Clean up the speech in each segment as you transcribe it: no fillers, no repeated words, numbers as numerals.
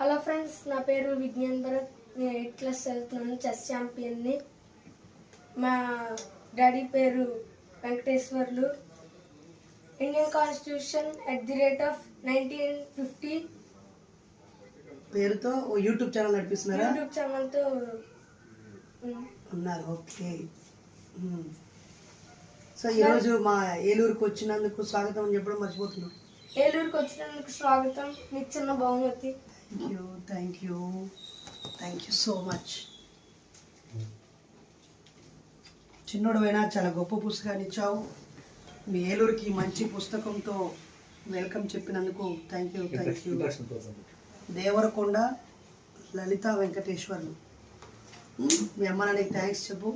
Hello friends, నా పేరు విజ్ఞాన్ భరత్. నేను 8th క్లాస్ చదువుతున్నాను. చెస్ ఛాంపియన్ని. మా డాడీ పేరు వెంకటేశ్వర్లు. ఇండియన్ కాన్స్టిట్యూషన్ @1950 పేరుతో యూట్యూబ్ ఛానల్ నడిపిస్తున్నారా? యూట్యూబ్ ఛానల్తో ఉన్నారు. ఓకే. సో ఈరోజు మా ఏలూరుకు వచ్చినందుకు స్వాగతం అని చెప్పడం మర్చిపోతున్నాం. ఏలూరుకు వచ్చినందుకు స్వాగతం. మీకు చిన్న బహుమతి. Thank you so much. చిన్నోడువైనా చాలా గొప్ప పుస్తకాన్ని ఇచ్చావు. మీ ఏలూరుకి మంచి పుస్తకంతో వెల్కమ్ చెప్పినందుకు థ్యాంక్ యూ. దేవరకొండ లలితా వెంకటేశ్వర్లు, మీ అమ్మ నాన్నకి థ్యాంక్స్ చెప్పు.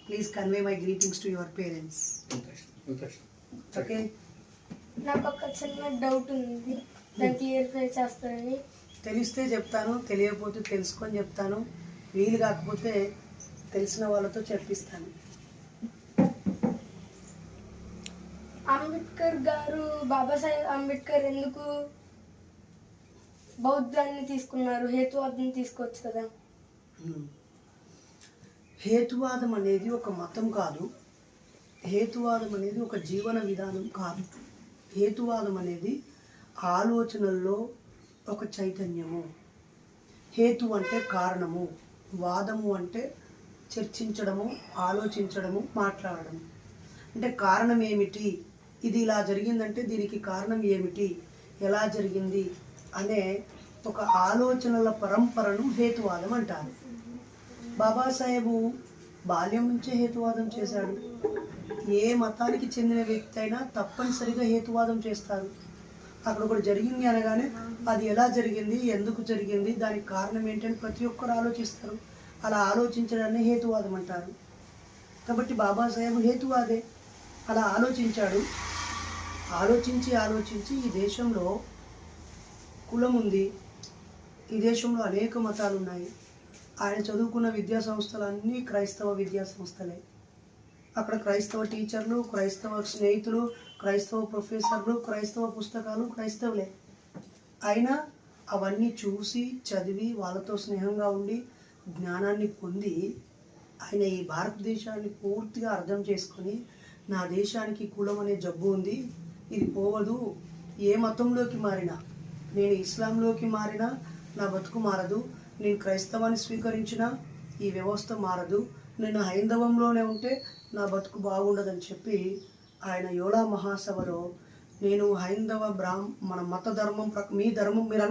Please convey my greetings to your parents. Okay. నాకు ఒక చిన్న డౌట్ ఉంది, దాన్ని క్లియర్ఫై చేస్తారని. తెలిస్తే చెప్తాను, తెలియకపోతే తెలుసుకొని చెప్తాను. వీలు కాకపోతే తెలిసిన వాళ్ళతో చెప్పిస్తాను. అంబేద్కర్ గారు, బాబాసాహెబ్ అంబేద్కర్ ఎందుకు బౌద్ధాన్ని తీసుకున్నారు? హేతువాదాన్ని తీసుకోవచ్చు కదా. హేతువాదం అనేది ఒక మతం కాదు. హేతువాదం అనేది ఒక జీవన విధానం కాదు. హేతువాదం అనేది ఆలోచనల్లో ఒక చైతన్యము. హేతు అంటే కారణము, వాదము అంటే చర్చించడము, ఆలోచించడము, మాట్లాడడం. అంటే కారణం ఏమిటి, ఇది ఇలా జరిగిందంటే దీనికి కారణం ఏమిటి, ఎలా జరిగింది అనే ఒక ఆలోచనల పరంపరను హేతువాదం అంటారు. బాబాసాహెబు బాల్యం నుంచే హేతువాదం చేశాడు. ఏ మతానికి చెందిన వ్యక్తి అయినా తప్పనిసరిగా హేతువాదం చేస్తారు. అక్కడ ఒకటి జరిగింది అనగానే అది ఎలా జరిగింది, ఎందుకు జరిగింది, దానికి కారణం ఏంటని ప్రతి ఒక్కరు ఆలోచిస్తారు. అలా ఆలోచించడాన్ని హేతువాదం అంటారు. కాబట్టి బాబాసాహెబ్ హేతువాదే. అలా ఆలోచించాడు. ఆలోచించి ఈ దేశంలో కులం ఉంది, ఈ దేశంలో అనేక మతాలు ఉన్నాయి. ఆయన చదువుకున్న విద్యా సంస్థలన్నీ క్రైస్తవ విద్యా సంస్థలే. అక్కడ క్రైస్తవ టీచర్లు, క్రైస్తవ స్నేహితులు, క్రైస్తవ ప్రొఫెసర్లు, క్రైస్తవ పుస్తకాలు క్రైస్తవులే. అయినా అవన్నీ చూసి చదివి వాళ్ళతో స్నేహంగా ఉండి జ్ఞానాన్ని పొంది ఆయన ఈ భారతదేశాన్ని పూర్తిగా అర్థం చేసుకొని, నా దేశానికి కులం అనే జబ్బు ఉంది, ఇది పోవదు. ఏ మతంలోకి మారినా, నేను ఇస్లాంలోకి మారినా నా బతుకు మారదు, నేను క్రైస్తవాన్ని స్వీకరించినా ఈ వ్యవస్థ మారదు, నేను హైందవంలోనే ఉంటే నా బతుకు బాగుండదని చెప్పి ఆయన యోలా మహాసభలో, నేను హైందవ మన మత ధర్మం, మీ ధర్మం మీరు